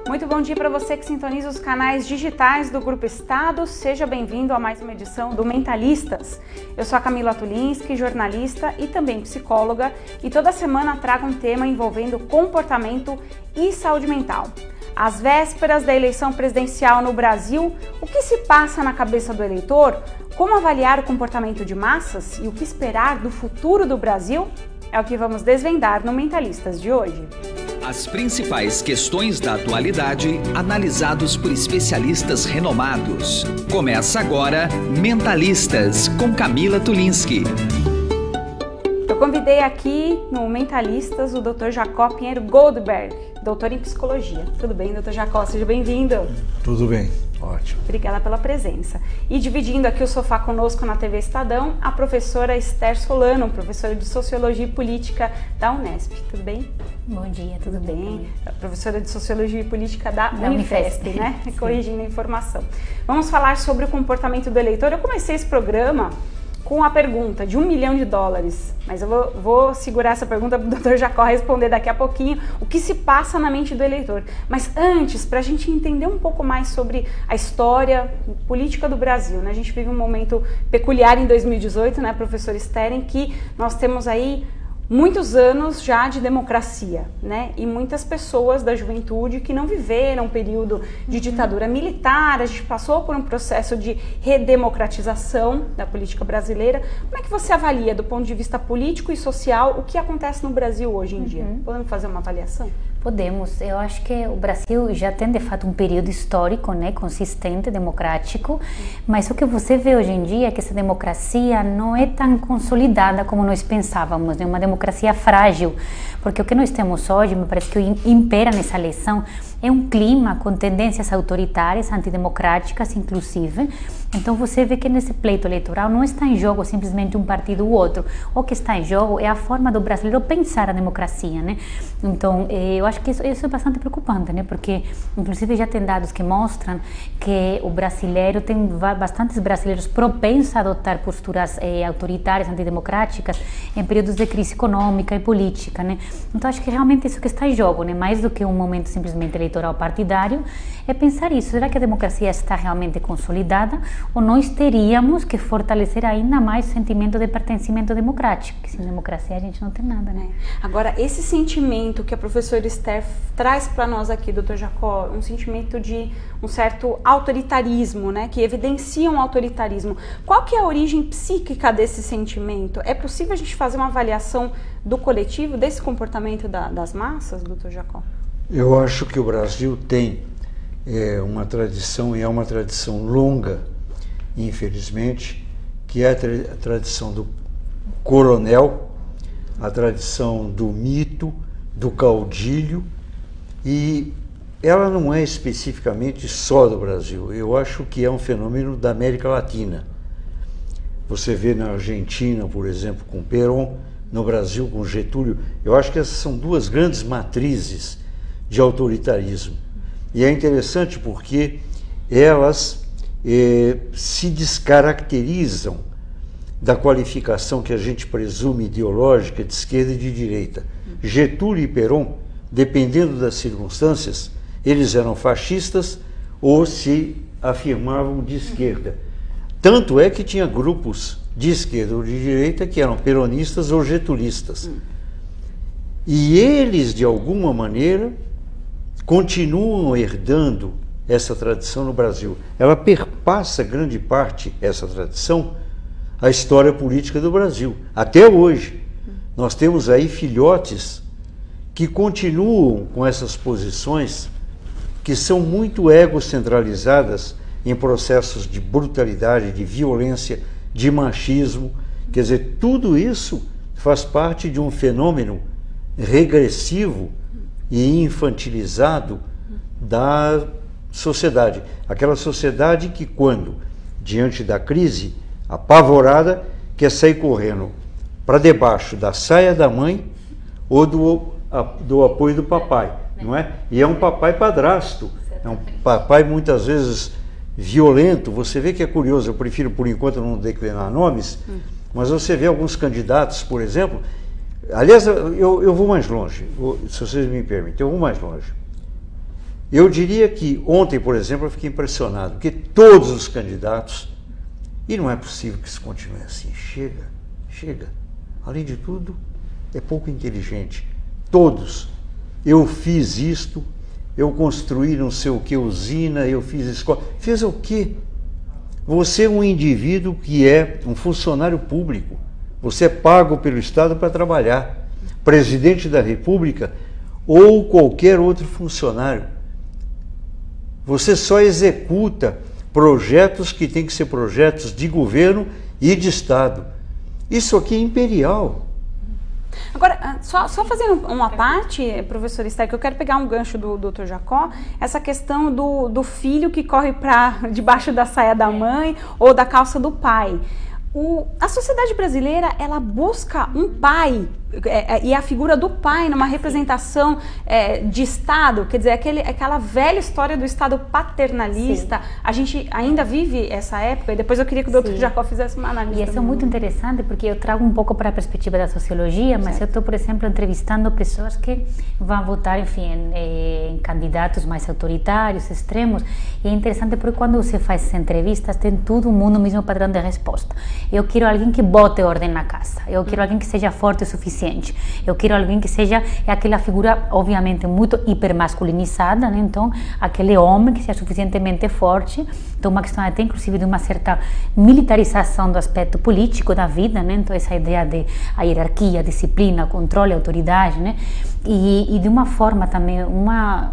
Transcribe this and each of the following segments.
Muito bom dia para você que sintoniza os canais digitais do Grupo Estado. Seja bem-vindo a mais uma edição do Mentalistas. Eu sou a Camila Tulinski, jornalista e também psicóloga, e toda semana trago um tema envolvendo comportamento e saúde mental. Às vésperas da eleição presidencial no Brasil, o que se passa na cabeça do eleitor? Como avaliar o comportamento de massas e o que esperar do futuro do Brasil? É o que vamos desvendar no Mentalistas de hoje. As principais questões da atualidade, analisados por especialistas renomados. Começa agora Mentalistas, com Camila Tulinski. Eu convidei aqui no Mentalistas o Dr. Jacó Pinheiro Goldberg, doutor em psicologia. Tudo bem, Dr. Jacó? Seja bem-vindo. Tudo bem, ótimo. Obrigada pela presença. E dividindo aqui o sofá conosco na TV Estadão, a professora Esther Solano, professora de Sociologia e Política da Unesp. Tudo bem? Bom dia, tudo bem? Professora de Sociologia e Política da Unifesp, né? Corrigindo a informação. Vamos falar sobre o comportamento do eleitor. Eu comecei esse programa com a pergunta de $1 milhão, mas eu vou segurar essa pergunta para o Dr. Jacó responder daqui a pouquinho, o que se passa na mente do eleitor. Mas antes, para a gente entender um pouco mais sobre a história política do Brasil, né? A gente vive um momento peculiar em 2018, né, professor Esther, em que nós temos aí muitos anos já de democracia, né? E muitas pessoas da juventude que não viveram um período de ditadura militar. A gente passou por um processo de redemocratização da política brasileira. Como é que você avalia, do ponto de vista político e social, o que acontece no Brasil hoje em dia? Podemos fazer uma avaliação? Podemos. Eu acho que o Brasil já tem, de fato, um período histórico, né, consistente, democrático, mas o que você vê hoje em dia é que essa democracia não é tão consolidada como nós pensávamos, né, uma democracia frágil, porque o que nós temos hoje, me parece que impera nessa eleição, é um clima com tendências autoritárias, antidemocráticas, inclusive. Então você vê que nesse pleito eleitoral não está em jogo simplesmente um partido ou outro. O que está em jogo é a forma do brasileiro pensar a democracia, né? Então eu acho que isso é bastante preocupante, né? Porque inclusive já tem dados que mostram que o brasileiro, tem bastantes brasileiros propensos a adotar posturas autoritárias, antidemocráticas em períodos de crise econômica e política, né? Então acho que realmente isso que está em jogo, né? Mais do que um momento simplesmente eleitoral partidário, é pensar isso. Será que a democracia está realmente consolidada ou nós teríamos que fortalecer ainda mais o sentimento de pertencimento democrático? Porque sem democracia a gente não tem nada, né? Agora, esse sentimento que a professora Esther traz para nós aqui, doutor Jacó, um sentimento de um certo autoritarismo, né? Que evidencia um autoritarismo. Qual que é a origem psíquica desse sentimento? É possível a gente fazer uma avaliação do coletivo, desse comportamento das massas, doutor Jacó? Eu acho que o Brasil tem uma tradição, e é uma tradição longa, infelizmente, que é a tradição do coronel, a tradição do mito, do caudilho, e ela não é especificamente só do Brasil. Eu acho que é um fenômeno da América Latina. Você vê na Argentina, por exemplo, com Perón, no Brasil com Getúlio. Eu acho que essas são duas grandes matrizes de autoritarismo. E é interessante porque elas se descaracterizam da qualificação que a gente presume ideológica de esquerda e de direita. Getúlio e Perón, dependendo das circunstâncias, eles eram fascistas ou se afirmavam de esquerda. Tanto é que tinha grupos de esquerda ou de direita que eram peronistas ou getulistas. E eles, de alguma maneira, continuam herdando essa tradição no Brasil. Ela perpassa grande parte, essa tradição, a história política do Brasil. Até hoje, nós temos aí filhotes que continuam com essas posições que são muito egocentralizadas em processos de brutalidade, de violência, de machismo. Quer dizer, tudo isso faz parte de um fenômeno regressivo e infantilizado da sociedade. Aquela sociedade que, quando, diante da crise, apavorada, quer sair correndo para debaixo da saia da mãe ou do apoio do papai, não é? E é um papai padrasto, é um papai muitas vezes violento. Você vê que é curioso, eu prefiro por enquanto não declinar nomes, mas você vê alguns candidatos, por exemplo. Aliás, eu vou mais longe, se vocês me permitem, eu vou mais longe. Eu diria que ontem, por exemplo, eu fiquei impressionado, porque todos os candidatos, e não é possível que isso continue assim, chega. Além de tudo, é pouco inteligente. Todos. Eu fiz isto, eu construí não sei o que, usina, eu fiz escola. Fez o quê? Você é um indivíduo que é um funcionário público. Você é pago pelo Estado para trabalhar. Presidente da República ou qualquer outro funcionário. Você só executa projetos que têm que ser projetos de governo e de Estado. Isso aqui é imperial. Agora, só fazendo uma parte, professor Esther, que eu quero pegar um gancho do Dr. Jacó, essa questão do filho que corre para debaixo da saia da mãe ou da calça do pai. A sociedade brasileira, ela busca um pai, e a figura do pai numa representação de Estado, quer dizer, aquela velha história do Estado paternalista. Sim. A gente ainda vive essa época, e depois eu queria que o Dr. Jacó fizesse uma análise. E isso é muito interessante, porque eu trago um pouco para a perspectiva da sociologia, mas eu estou, por exemplo, entrevistando pessoas que vão votar, enfim, em candidatos mais autoritários, extremos, e é interessante porque quando você faz essas entrevistas, tem todo mundo o mesmo padrão de resposta. Eu quero alguém que bote ordem na casa, eu quero alguém que seja forte o suficiente, eu quero alguém que seja aquela figura, obviamente, muito hipermasculinizada, né? Então, aquele homem que seja suficientemente forte. Então, uma questão até, inclusive, de uma certa militarização do aspecto político da vida, né? Então, essa ideia de a hierarquia, disciplina, controle, autoridade, né? E de uma forma também,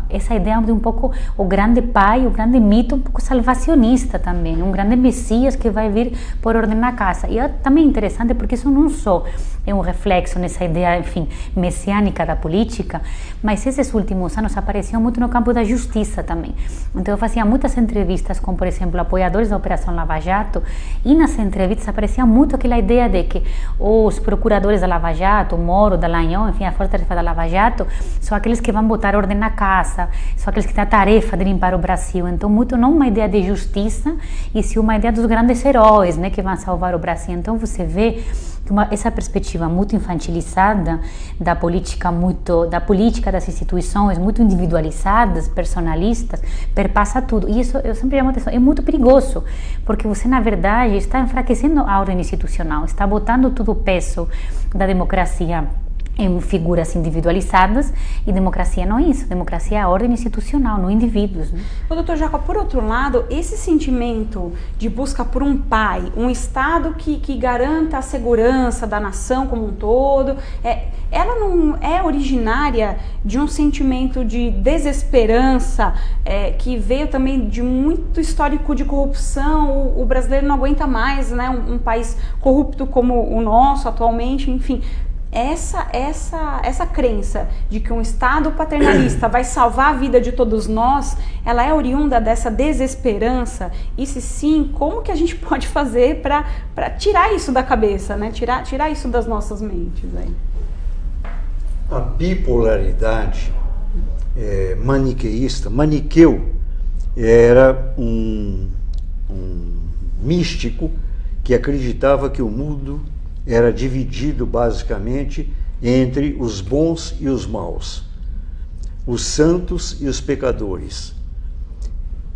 essa ideia de um pouco o grande pai, o grande mito, um pouco salvacionista também, um grande messias que vai vir por ordem na casa. E é também interessante porque isso não só é um reflexo nessa ideia, enfim, messiânica da política, mas esses últimos anos apareciam muito no campo da justiça também. Então eu fazia muitas entrevistas com, por exemplo, apoiadores da Operação Lava Jato, e nas entrevistas aparecia muito aquela ideia de que os procuradores da Lava Jato, o Moro, Dallagnol, enfim, a força-tarefa da Lava Jato, são aqueles que vão botar ordem na casa, são aqueles que têm a tarefa de limpar o Brasil. Então, muito não uma ideia de justiça, e sim uma ideia dos grandes heróis, né, que vão salvar o Brasil. Então, você vê que essa perspectiva muito infantilizada da política, das instituições, muito individualizadas, personalistas, perpassa tudo. E isso, eu sempre chamo a atenção, é muito perigoso, porque você, na verdade, está enfraquecendo a ordem institucional, está botando todo o peso da democracia em figuras individualizadas, e democracia não é isso, democracia é a ordem institucional, não indivíduos, né? O Dr. Jacó, por outro lado, esse sentimento de busca por um pai, um Estado que garanta a segurança da nação como um todo, ela não é originária de um sentimento de desesperança que veio também de muito histórico de corrupção. O brasileiro não aguenta mais, né, um país corrupto como o nosso atualmente, enfim. Essa crença de que um Estado paternalista vai salvar a vida de todos nós, ela é oriunda dessa desesperança? E se sim, como que a gente pode fazer para tirar isso da cabeça, né? Tirar isso das nossas mentes aí? A bipolaridade maniqueísta, Maniqueu era um místico que acreditava que o mundo era dividido basicamente entre os bons e os maus, os santos e os pecadores.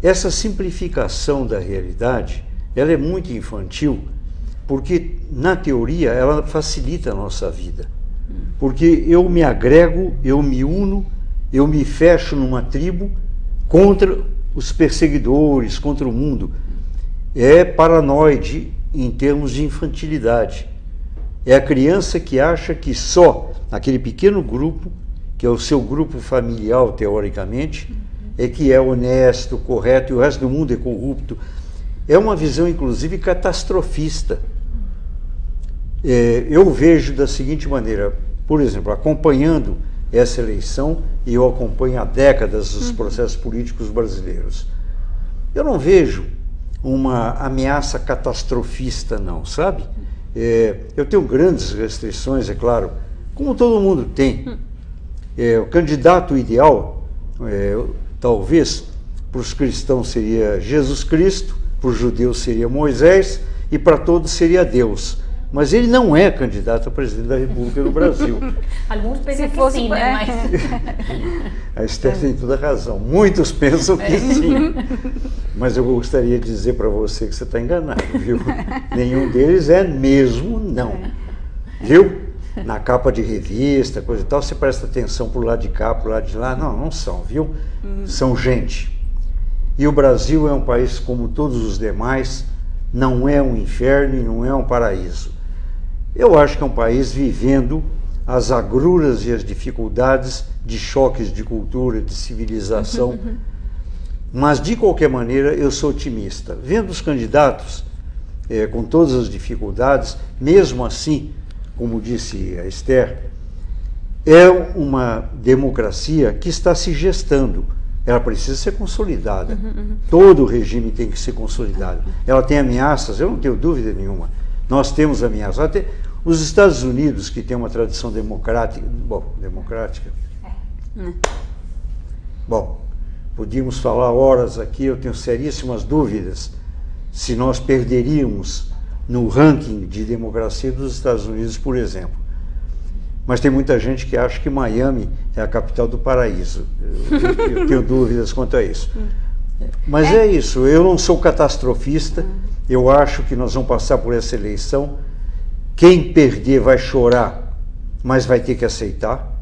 Essa simplificação da realidade, ela é muito infantil, porque na teoria ela facilita a nossa vida. Porque eu me agrego, eu me uno, eu me fecho numa tribo contra os perseguidores, contra o mundo. É paranoide em termos de infantilidade. É a criança que acha que só aquele pequeno grupo, que é o seu grupo familiar, teoricamente, é que é honesto, correto, e o resto do mundo é corrupto. É uma visão, inclusive, catastrofista. Eu vejo da seguinte maneira, por exemplo, acompanhando essa eleição, e eu acompanho há décadas os processos políticos brasileiros, eu não vejo uma ameaça catastrofista, não, sabe? Eu tenho grandes restrições, é claro, como todo mundo tem. O candidato ideal, talvez, para os cristãos seria Jesus Cristo, para os judeus seria Moisés, e para todos seria Deus. mas ele não é candidato a presidente da República do Brasil. Alguns pensam que sim, né? Mas... A Esther tem toda a razão. Muitos pensam que sim. Mas eu gostaria de dizer para você que você está enganado, viu? Nenhum deles é mesmo não. Viu? Na capa de revista, coisa e tal, você presta atenção pro lado de cá, pro lado de lá. Não, não são, viu? São gente. E o Brasil é um país como todos os demais, não é um inferno e não é um paraíso. Eu acho que é um país vivendo as agruras e as dificuldades de choques de cultura, de civilização. Mas, de qualquer maneira, eu sou otimista. Vendo os candidatos com todas as dificuldades, mesmo assim, como disse a Esther, é uma democracia que está se gestando. Ela precisa ser consolidada. Todo regime tem que ser consolidado. Ela tem ameaças, eu não tenho dúvida nenhuma. Nós temos ameaças. Até os Estados Unidos, que tem uma tradição democrática... Bom, democrática... Bom, podíamos falar horas aqui, eu tenho seríssimas dúvidas se nós perderíamos no ranking de democracia dos Estados Unidos, por exemplo. Mas tem muita gente que acha que Miami é a capital do paraíso. Eu tenho dúvidas quanto a isso. Mas é isso, eu não sou catastrofista, eu acho que nós vamos passar por essa eleição. Quem perder vai chorar, mas vai ter que aceitar.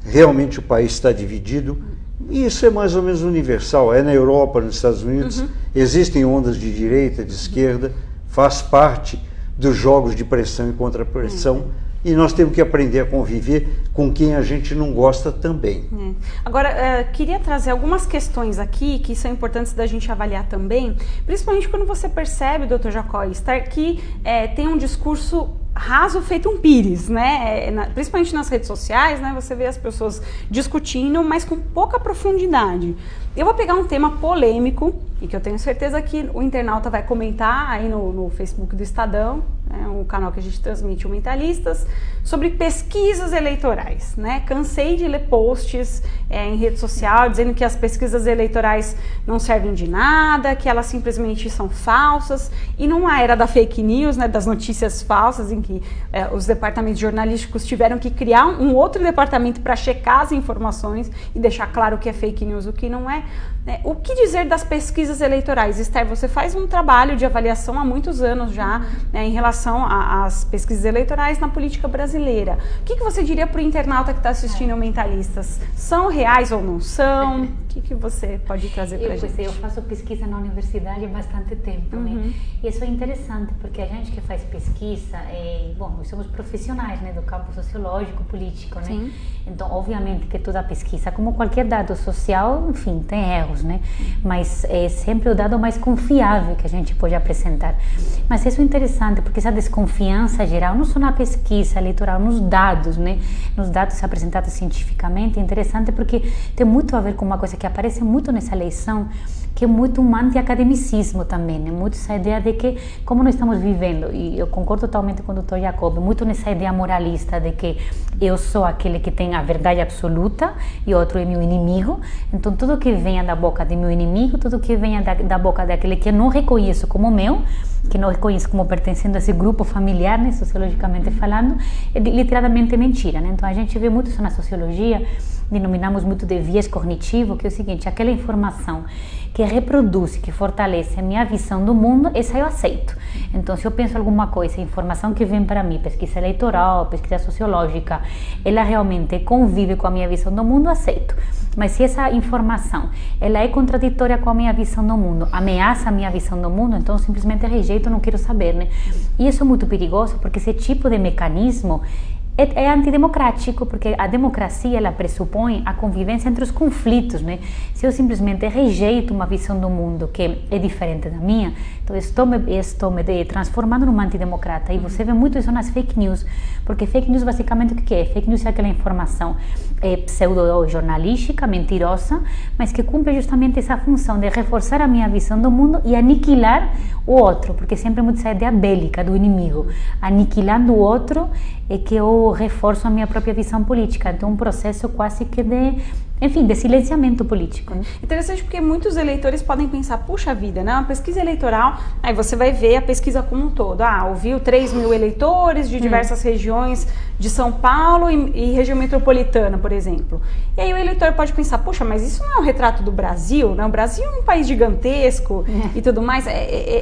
Realmente o país está dividido. E isso é mais ou menos universal. É na Europa, nos Estados Unidos, existem ondas de direita, de esquerda, faz parte dos jogos de pressão e contrapressão. E nós temos que aprender a conviver com quem a gente não gosta também. Agora, queria trazer algumas questões aqui que são importantes da gente avaliar também, principalmente quando você percebe, Dr. Jacó Esther, que tem um discurso raso feito um pires, né? Principalmente nas redes sociais, né? Você vê as pessoas discutindo, mas com pouca profundidade. Eu vou pegar um tema polêmico e que eu tenho certeza que o internauta vai comentar aí no Facebook do Estadão, né, o canal que a gente transmite o Mentalistas, sobre pesquisas eleitorais, né? Cansei de ler posts em rede social dizendo que as pesquisas eleitorais não servem de nada, que elas simplesmente são falsas, e numa era da fake news, né, das notícias falsas, em que os departamentos jornalísticos tiveram que criar um outro departamento para checar as informações e deixar claro o que é fake news, o que não é. O que dizer das pesquisas eleitorais? Esther, você faz um trabalho de avaliação há muitos anos já, né, em relação às pesquisas eleitorais na política brasileira. O que você diria para o internauta que está assistindo o Mentalistas? São reais ou não são? O que você pode trazer para a gente? Eu faço pesquisa na universidade há bastante tempo, né? E isso é interessante, porque a gente que faz pesquisa, bom, nós somos profissionais, né, do campo sociológico, político, né? Sim. Então, obviamente que toda pesquisa, como qualquer dado social, enfim, tem erros, né? Mas é sempre o dado mais confiável que a gente pode apresentar. Mas isso é interessante, porque essa desconfiança geral, não só na pesquisa eleitoral, nos dados, né? Nos dados apresentados cientificamente, é interessante porque tem muito a ver com uma coisa que aparece muito nessa eleição, que é muito um anti-academicismo também, né? Muito essa ideia de que, como nós estamos vivendo, e eu concordo totalmente com o Dr. Jacob, muito nessa ideia moralista de que eu sou aquele que tem a verdade absoluta e outro é meu inimigo, então tudo que venha da boca de meu inimigo, tudo que venha da boca daquele que eu não reconheço como meu, que não reconheço como pertencendo a esse grupo familiar, né, sociologicamente falando, é literalmente mentira, né? Então a gente vê muito isso na sociologia, denominamos muito de viés cognitivo, que é o seguinte: aquela informação que reproduz, que fortalece a minha visão do mundo, essa eu aceito. Então, se eu penso alguma coisa, a informação que vem para mim, pesquisa eleitoral, pesquisa sociológica, ela realmente convive com a minha visão do mundo, aceito. Mas se essa informação, ela é contraditória com a minha visão do mundo, ameaça a minha visão do mundo, então simplesmente rejeito, não quero saber, né? E isso é muito perigoso, porque esse tipo de mecanismo é antidemocrático, porque a democracia, ela pressupõe a convivência entre os conflitos, né? Se eu simplesmente rejeito uma visão do mundo que é diferente da minha, então estou me transformando numa antidemocrata. E você vê muito isso nas fake news, porque fake news basicamente o que é? Fake news é aquela informação pseudo-jornalística, mentirosa, mas que cumpre justamente essa função de reforçar a minha visão do mundo e aniquilar o outro, porque sempre é muito essa ideia bélica do inimigo. Aniquilando o outro é que eu reforço a minha própria visão política. Então, um processo quase que de enfim, de silenciamento político. Interessante porque muitos eleitores podem pensar, puxa vida, né? Uma pesquisa eleitoral, aí você vai ver a pesquisa como um todo. Ouviu 3.000 eleitores de diversas regiões de São Paulo e região metropolitana, por exemplo. E aí o eleitor pode pensar, poxa, mas isso não é um retrato do Brasil, né? O Brasil é um país gigantesco e tudo mais.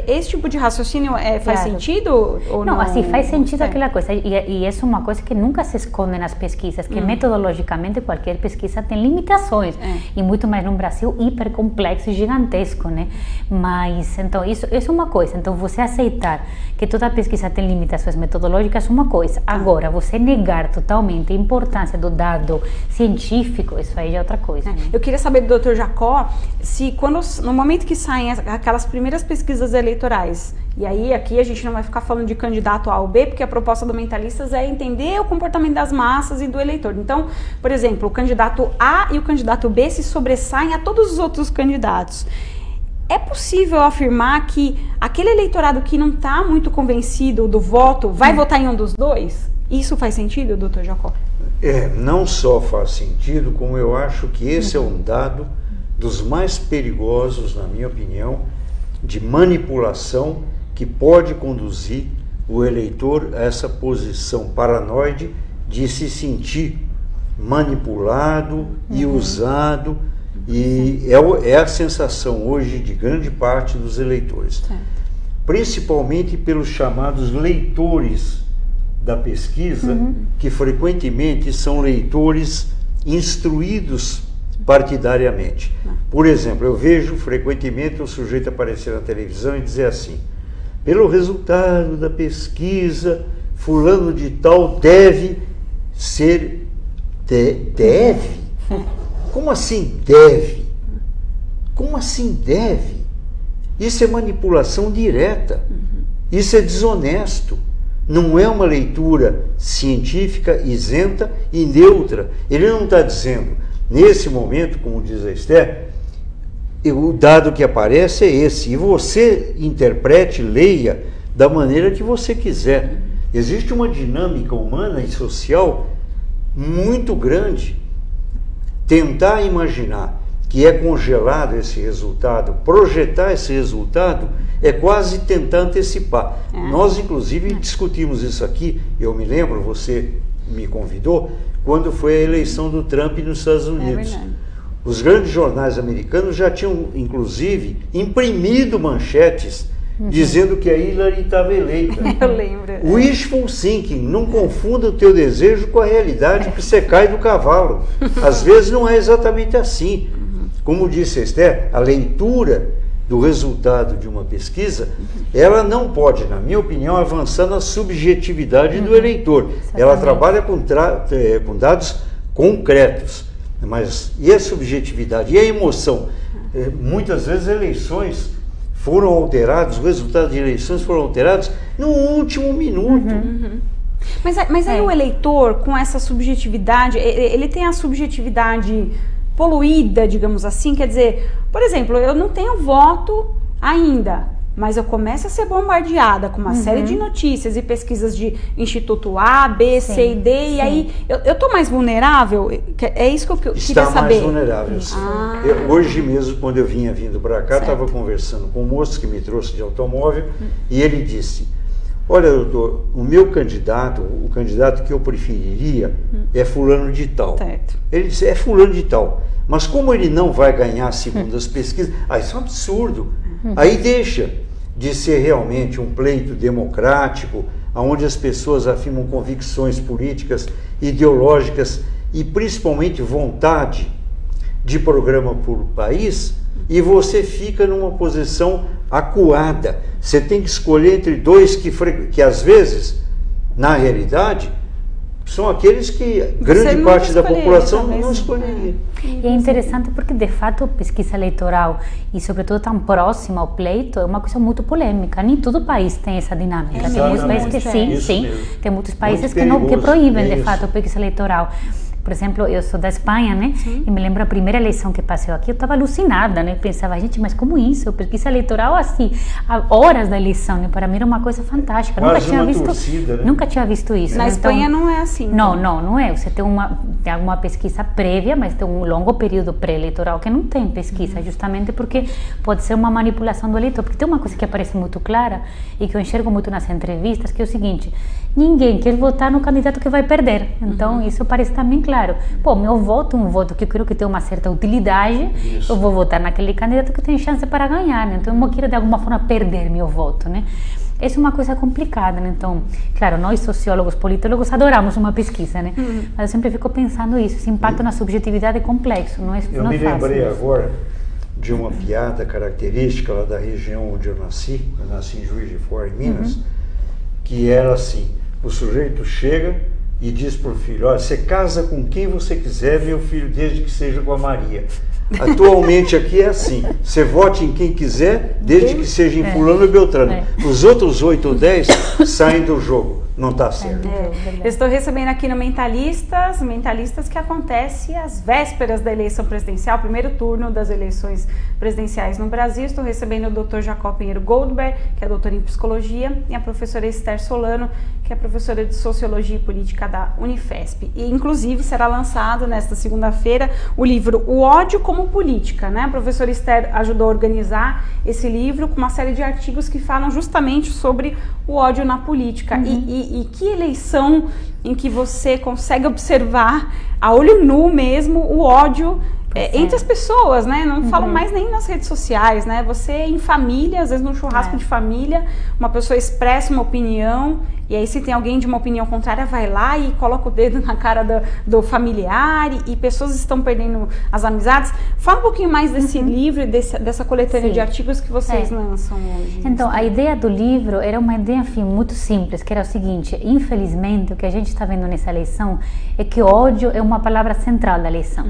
Esse tipo de raciocínio faz sentido ou não? Não, assim, faz sentido aquela coisa. E isso é uma coisa que nunca se esconde nas pesquisas, que metodologicamente qualquer pesquisa tem limitações. E muito mais num Brasil hiper complexo e gigantesco, né? Mas, então, isso é uma coisa. Então, você aceitar que toda pesquisa tem limitações metodológicas é uma coisa. Agora, você negar totalmente a importância do dado científico, isso aí é outra coisa. Né? Eu queria saber do Dr. Jacó, se no momento que saem aquelas primeiras pesquisas eleitorais, e aí aqui a gente não vai ficar falando de candidato A ou B, porque a proposta do Mentalistas é entender o comportamento das massas e do eleitor. Então, por exemplo, o candidato A e o candidato B se sobressaem a todos os outros candidatos. É possível afirmar que aquele eleitorado que não está muito convencido do voto vai votar em um dos dois? Isso faz sentido, Dr. Jacó? Não só faz sentido, como eu acho que esse é um dado dos mais perigosos, na minha opinião, de manipulação que pode conduzir o eleitor a essa posição paranoide de se sentir manipulado e usado, e é a sensação hoje de grande parte dos eleitores, principalmente pelos chamados leitores da pesquisa, que frequentemente são leitores instruídos partidariamente. Por exemplo, eu vejo frequentemente um sujeito aparecer na televisão e dizer assim: pelo resultado da pesquisa, fulano de tal deve ser... Deve? Como assim deve? Como assim deve? Isso é manipulação direta. Isso é desonesto. Não é uma leitura científica, isenta e neutra. Ele não está dizendo, nesse momento, como diz a Esther, o dado que aparece é esse. E você interprete, leia da maneira que você quiser. Existe uma dinâmica humana e social muito grande. Tentar imaginar que é congelado esse resultado, projetar esse resultado, é quase tentar antecipar. Nós, inclusive, discutimos isso aqui, eu me lembro, você me convidou, quando foi a eleição do Trump nos Estados Unidos. Os grandes jornais americanos já tinham, inclusive, imprimido manchetes dizendo que a Hillary estava eleita. Eu lembro. Wishful thinking, não confunda o teu desejo com a realidade, que você cai do cavalo. Às vezes não é exatamente assim. Como disse a Esther, a leitura do resultado de uma pesquisa, ela não pode, na minha opinião, avançar na subjetividade do eleitor. Ela trabalha com dados concretos. Mas e a subjetividade? E a emoção? Muitas vezes eleições foram alterados, os resultados de eleições foram alterados no último minuto. Mas aí o eleitor, com essa subjetividade, ele tem a subjetividade poluída, digamos assim, quer dizer, por exemplo, eu não tenho voto ainda, mas eu começo a ser bombardeada com uma série de notícias e pesquisas de Instituto A, B, C e D, e aí eu tô mais vulnerável? É isso que eu queria saber. Está mais vulnerável, sim. Hoje mesmo, quando eu vinha vindo para cá, estava conversando com um moço que me trouxe de automóvel, e ele disse: olha, doutor, o meu candidato, o candidato que eu preferiria é fulano de tal. Certo. Ele disse, é fulano de tal. Mas como ele não vai ganhar segundo as pesquisas, isso é um absurdo. Aí deixa de ser realmente um pleito democrático, onde as pessoas afirmam convicções políticas, ideológicas e principalmente vontade de programa por país, e você fica numa posição acuada. Você tem que escolher entre dois que às vezes, na realidade, são aqueles que grande parte da população não escolheria. E é interessante porque, de fato, pesquisa eleitoral e, sobretudo, tão próxima ao pleito é uma coisa muito polêmica. Nem todo país tem essa dinâmica. Tem muitos países que sim. Tem muitos países que proíbem, de fato, a pesquisa eleitoral. Por exemplo, eu sou da Espanha, né? Sim. E me lembro a primeira eleição que passou aqui, eu estava alucinada, né? Pensava, gente, mas como isso? Pesquisa eleitoral assim, a horas da eleição, né? Para mim era uma coisa fantástica. Quase torcida, né? Nunca tinha visto isso. Na Espanha não é assim. Não é. Você tem alguma pesquisa prévia, mas tem um longo período pré-eleitoral que não tem pesquisa, justamente porque pode ser uma manipulação do eleitor. Porque tem uma coisa que aparece muito clara e que eu enxergo muito nas entrevistas, que é o seguinte: ninguém quer votar no candidato que vai perder. Então, isso parece também claro. Pô, meu voto, um voto que eu quero que tenha uma certa utilidade, eu vou votar naquele candidato que tem chance para ganhar, né? Então, eu não quero de alguma forma perder meu voto, né? Essa é uma coisa complicada, né? Então, claro, nós sociólogos, politólogos adoramos uma pesquisa, né? Mas eu sempre fico pensando isso, esse impacto na subjetividade é complexo, não é fácil. Eu me lembrei agora de uma piada característica lá da região onde eu nasci em Juiz de Fora, em Minas, que era assim: o sujeito chega e diz para o filho, olha, você casa com quem você quiser, meu filho, desde que seja com a Maria. Atualmente aqui é assim, você vote em quem quiser, desde que seja em fulano e beltrano. Os outros 8 ou 10 saem do jogo. Não está certo. Eu estou recebendo aqui no Mentalistas que acontece às vésperas da eleição presidencial, primeiro turno das eleições presidenciais no Brasil. Estou recebendo o Dr. Jacó Pinheiro Goldberg, que é doutor em psicologia, e a professora Esther Solano, que é professora de Sociologia e Política da Unifesp. E, inclusive, será lançado nesta segunda-feira o livro O Ódio como Política, né? A professora Esther ajudou a organizar esse livro com uma série de artigos que falam justamente sobre o ódio na política. E que eleição em que você consegue observar a olho nu mesmo o ódio entre as pessoas, né? Não falo mais nem nas redes sociais, né? Você em família, às vezes num churrasco de família, uma pessoa expressa uma opinião e aí se tem alguém de uma opinião contrária, vai lá e coloca o dedo na cara do familiar e pessoas estão perdendo as amizades. Fala um pouquinho mais desse livro e dessa coletânea de artigos que vocês lançam hoje. Então, a ideia do livro era uma ideia, enfim, muito simples, que era o seguinte: infelizmente, o que a gente está vendo nessa eleição é que ódio é uma palavra central da eleição.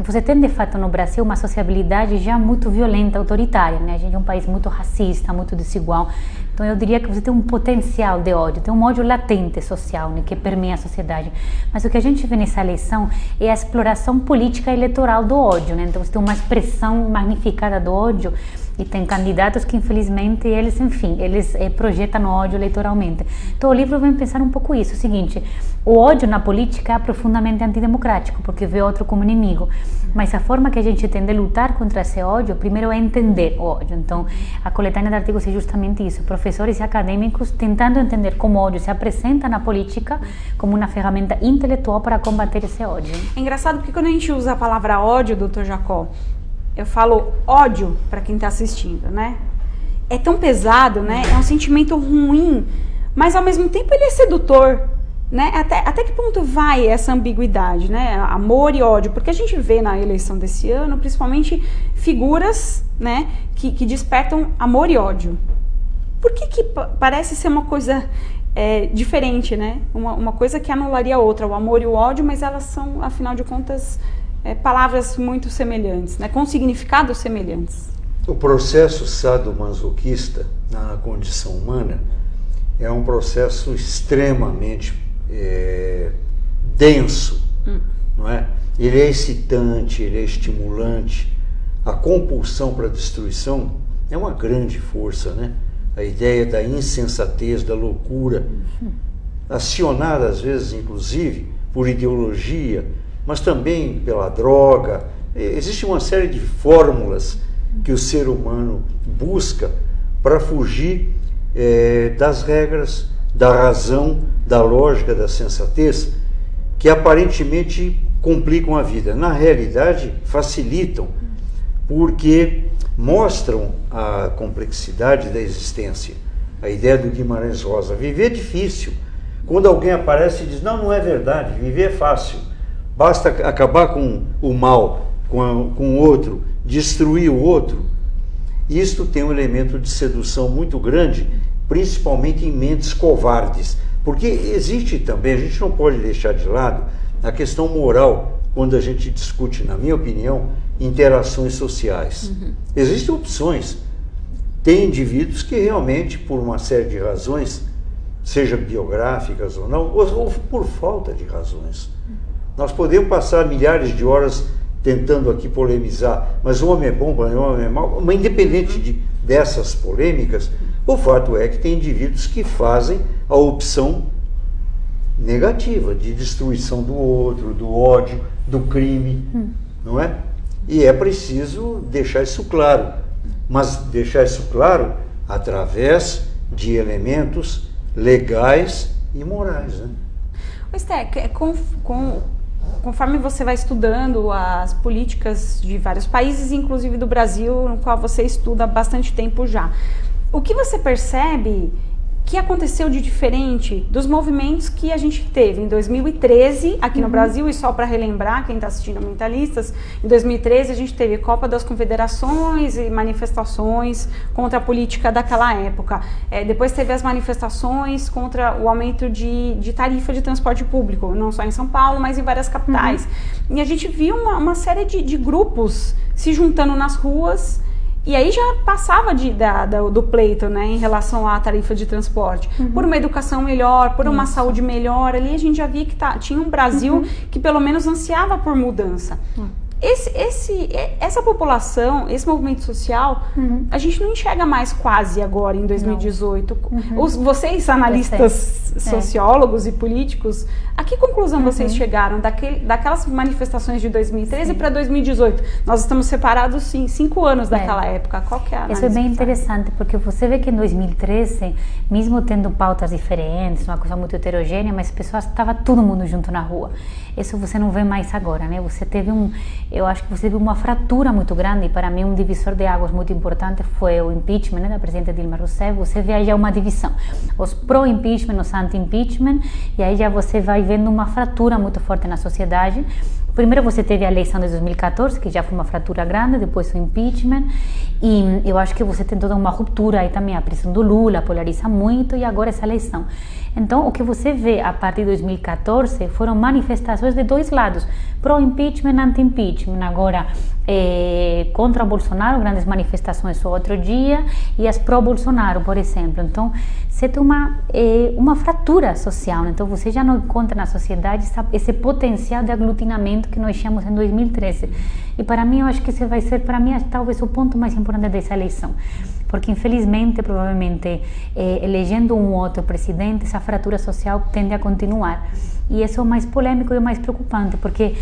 Você tem, de fato, no Brasil uma sociabilidade já muito violenta, autoritária, né? A gente é um país muito racista, muito desigual. Então, eu diria que você tem um potencial de ódio, tem um ódio latente social, né, que permeia a sociedade. Mas o que a gente vê nessa eleição é a exploração política eleitoral do ódio, né? Então, você tem uma expressão magnificada do ódio e tem candidatos que, infelizmente, eles projetam ódio eleitoralmente. Então, o livro vem pensar um pouco isso, o seguinte: o ódio na política é profundamente antidemocrático, porque vê outro como inimigo. Mas a forma que a gente tem de lutar contra esse ódio, primeiro é entender o ódio. Então, a coletânea de artigos é justamente isso: professores e acadêmicos tentando entender como o ódio se apresenta na política como uma ferramenta intelectual para combater esse ódio. É engraçado porque quando a gente usa a palavra ódio, doutor Jacó, eu falo ódio para quem está assistindo, né? É tão pesado, né? É um sentimento ruim, mas ao mesmo tempo ele é sedutor, né? Até que ponto vai essa ambiguidade, né? Amor e ódio, porque a gente vê na eleição desse ano, principalmente figuras, né, que despertam amor e ódio. Por que parece ser uma coisa diferente, né? Uma coisa que anularia a outra, o amor e o ódio, mas elas são, afinal de contas, palavras muito semelhantes, né? Com significados semelhantes. O processo sadomasoquista na condição humana é um processo extremamente denso, não é? Ele é excitante, ele é estimulante. A compulsão para a destruição é uma grande força, né? A ideia da insensatez, da loucura, acionada às vezes, inclusive, por ideologia, mas também pela droga. Existe uma série de fórmulas que o ser humano busca para fugir das regras, da razão, da lógica, da sensatez, que aparentemente complicam a vida. Na realidade, facilitam, porque mostram a complexidade da existência. A ideia do Guimarães Rosa: viver é difícil. Quando alguém aparece e diz, não é verdade, viver é fácil. Basta acabar com o mal, com o outro, destruir o outro. Isto tem um elemento de sedução muito grande, principalmente em mentes covardes. Porque existe também, a gente não pode deixar de lado a questão moral quando a gente discute, na minha opinião, interações sociais. Existem opções. Tem indivíduos que realmente, por uma série de razões, seja biográficas ou não, ou por falta de razões, Nós podemos passar milhares de horas tentando aqui polemizar, mas o homem é bom, o homem é mau, mas independente dessas polêmicas, o fato é que tem indivíduos que fazem a opção negativa de destruição do outro, do ódio, do crime, não é? E é preciso deixar isso claro, mas deixar isso claro através de elementos legais e morais, né? Esté, conforme você vai estudando as políticas de vários países, inclusive do Brasil, no qual você estuda há bastante tempo já, o que você percebe que aconteceu de diferente dos movimentos que a gente teve em 2013 aqui no Brasil? E só para relembrar quem está assistindo Mentalistas, em 2013 a gente teve Copa das Confederações e manifestações contra a política daquela época. Depois teve as manifestações contra o aumento de tarifa de transporte público, não só em São Paulo, mas em várias capitais. E a gente viu uma série de grupos se juntando nas ruas. E aí já passava do pleito, né, em relação à tarifa de transporte. Por uma educação melhor, por uma saúde melhor. Ali a gente já via que tinha um Brasil que pelo menos ansiava por mudança. Essa população, esse movimento social, a gente não enxerga mais quase agora, em 2018. Vocês, analistas, sociólogos e políticos, a que conclusão vocês chegaram daquelas manifestações de 2013 para 2018? Nós estamos separados, sim, 5 anos daquela época. Qual que é a análise? Isso é bem interessante, porque você vê que em 2013, mesmo tendo pautas diferentes, uma coisa muito heterogênea, mas pessoas, estava todo mundo junto na rua. Isso você não vê mais agora, né? Você teve eu acho que você teve uma fratura muito grande, e para mim um divisor de águas muito importante foi o impeachment, né, da presidente Dilma Rousseff. Você vê aí já uma divisão, os pró-impeachment, os anti-impeachment, e aí já você vai vendo uma fratura muito forte na sociedade. Primeiro você teve a eleição de 2014, que já foi uma fratura grande, depois o impeachment, e eu acho que você tem toda uma ruptura aí também, a prisão do Lula polariza muito, e agora essa eleição. Então, o que você vê a partir de 2014 foram manifestações de dois lados, pró-impeachment e anti-impeachment. Agora, contra o Bolsonaro, grandes manifestações o outro dia, e as pró-Bolsonaro, por exemplo. Então, você tem uma fratura social. Então, você já não encontra na sociedade esse potencial de aglutinamento que nós tínhamos em 2013. E para mim, eu acho que esse vai ser, para mim, talvez o ponto mais importante dessa eleição. Porque, infelizmente, provavelmente, elegendo um outro presidente, essa fratura social tende a continuar. E isso é o mais polêmico e o mais preocupante, porque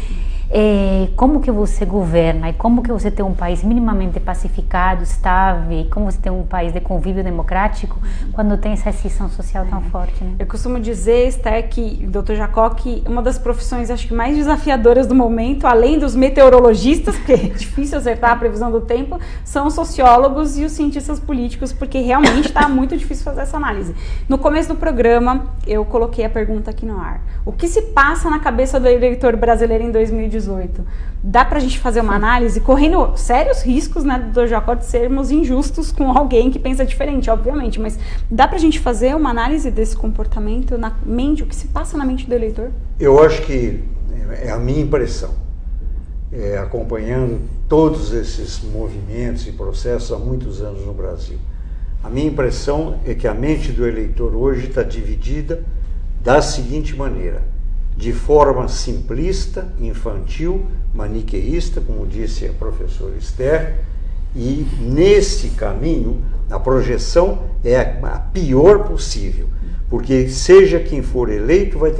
como que você governa e como que você tem um país minimamente pacificado, estável, e como você tem um país de convívio democrático quando tem essa exceção social tão forte, né? Eu costumo dizer, Esther, Dr. Jacó, que uma das profissões, acho que mais desafiadoras do momento, além dos meteorologistas, porque é difícil acertar a previsão do tempo, são os sociólogos e os cientistas políticos, porque realmente está muito difícil fazer essa análise. No começo do programa, eu coloquei a pergunta aqui no ar. O que se passa na cabeça do eleitor brasileiro em 2018? Dá pra gente fazer uma análise, correndo sérios riscos, né, Dr. Jacó, de sermos injustos com alguém que pensa diferente, obviamente, mas dá pra gente fazer uma análise desse comportamento na mente, o que se passa na mente do eleitor? Eu acho que é a minha impressão, acompanhando todos esses movimentos e processos há muitos anos no Brasil. A minha impressão é que a mente do eleitor hoje está dividida da seguinte maneira: de forma simplista, infantil, maniqueísta, como disse a professora Esther, e nesse caminho a projeção é a pior possível, porque seja quem for eleito vai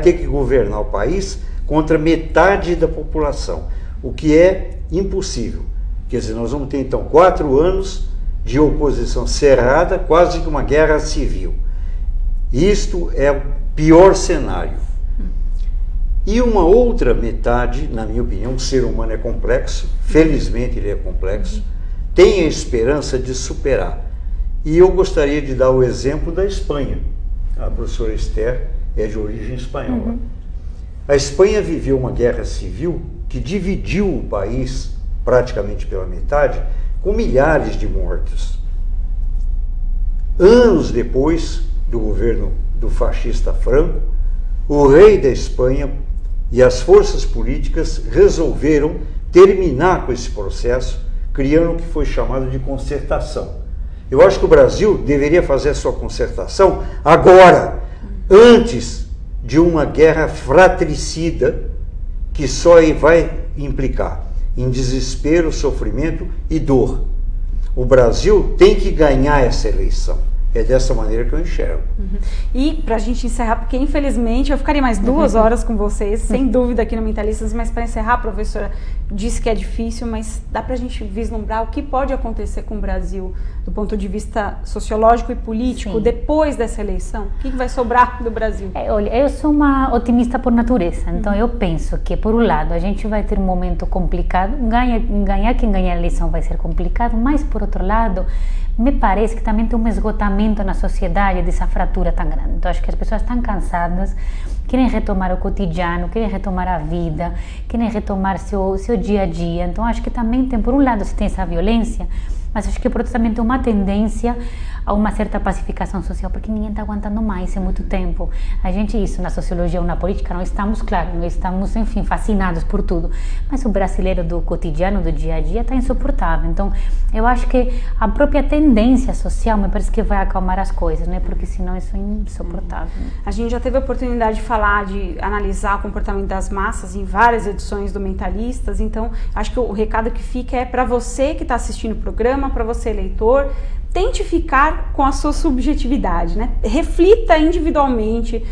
ter que governar o país contra metade da população, o que é impossível. Quer dizer, nós vamos ter então 4 anos de oposição cerrada, quase que uma guerra civil. Isto é o pior cenário. E uma outra metade, na minha opinião, o ser humano é complexo, felizmente ele é complexo, tem a esperança de superar. E eu gostaria de dar o exemplo da Espanha. A professora Esther é de origem espanhola. A Espanha viveu uma guerra civil que dividiu o país praticamente pela metade, com milhares de mortos. Anos depois do governo do fascista Franco, o rei da Espanha e as forças políticas resolveram terminar com esse processo, criando o que foi chamado de concertação. Eu acho que o Brasil deveria fazer a sua concertação agora, antes de uma guerra fratricida que só vai implicar em desespero, sofrimento e dor. O Brasil tem que ganhar essa eleição. É dessa maneira que eu enxergo. E para a gente encerrar, porque infelizmente eu ficaria mais 2 horas com vocês, sem dúvida, aqui no Mentalistas, mas para encerrar, a professora disse que é difícil, mas dá para a gente vislumbrar o que pode acontecer com o Brasil do ponto de vista sociológico e político. Sim. Depois dessa eleição? O que vai sobrar do Brasil? Olha, eu sou uma otimista por natureza, então eu penso que, por um lado, a gente vai ter um momento complicado, quem ganhar a eleição vai ser complicado, mas, por outro lado, me parece que também tem um esgotamento na sociedade dessa fratura tão grande. Então, acho que as pessoas estão cansadas, querem retomar o cotidiano, querem retomar a vida, querem retomar seu dia a dia. Então, acho que também tem, por um lado, se tem essa violência, mas acho que por outro também tem uma tendência a uma certa pacificação social, porque ninguém está aguentando mais, é muito tempo. A gente, isso, na sociologia ou na política, não estamos, claro, não estamos, enfim, fascinados por tudo, mas o brasileiro do cotidiano, do dia a dia, está insuportável. Então, eu acho que a própria tendência social me parece que vai acalmar as coisas, né? Porque senão isso é insuportável. A gente já teve a oportunidade de falar, de analisar o comportamento das massas em várias edições do Mentalistas, então, acho que o recado que fica é para você que está assistindo o programa, para você eleitor, tente ficar com a sua subjetividade, né? Reflita individualmente,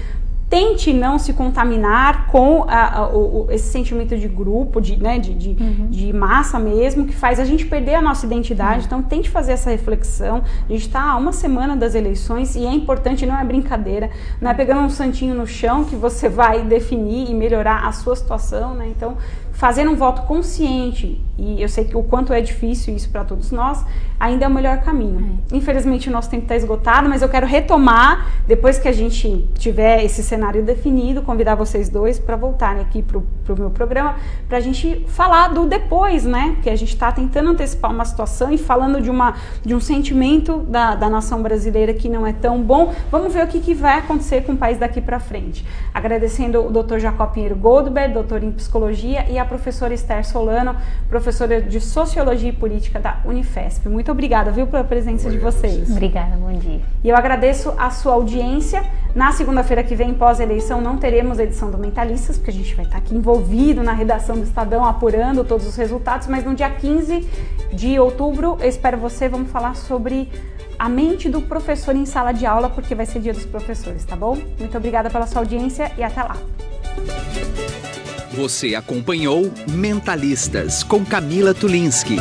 tente não se contaminar com esse sentimento de grupo, de massa mesmo, que faz a gente perder a nossa identidade. Então, tente fazer essa reflexão. A gente está a 1 semana das eleições e é importante, não é brincadeira, não é pegando um santinho no chão que você vai definir e melhorar a sua situação, né? Então, fazer um voto consciente, e eu sei que o quanto é difícil isso para todos nós, ainda é o melhor caminho. Infelizmente o nosso tempo está esgotado, mas eu quero retomar, depois que a gente tiver esse cenário definido, convidar vocês dois para voltarem aqui para o meu programa, para a gente falar do depois, né? Porque a gente está tentando antecipar uma situação e falando de um sentimento da nação brasileira que não é tão bom. Vamos ver o que vai acontecer com o país daqui para frente. Agradecendo o Dr. Jacó Pinheiro Goldberg, doutor em Psicologia, e a professora Esther Solano, professora de Sociologia e Política da Unifesp. Muito obrigada, viu, pela presença de vocês. Obrigada, bom dia. E eu agradeço a sua audiência. Na segunda-feira que vem, pós-eleição, não teremos edição do Mentalistas, porque a gente vai estar aqui envolvido na redação do Estadão, apurando todos os resultados, mas no dia 15 de outubro, eu espero você, vamos falar sobre a mente do professor em sala de aula, porque vai ser dia dos professores, tá bom? Muito obrigada pela sua audiência e até lá. Você acompanhou Mentalistas com Camila Tulinski.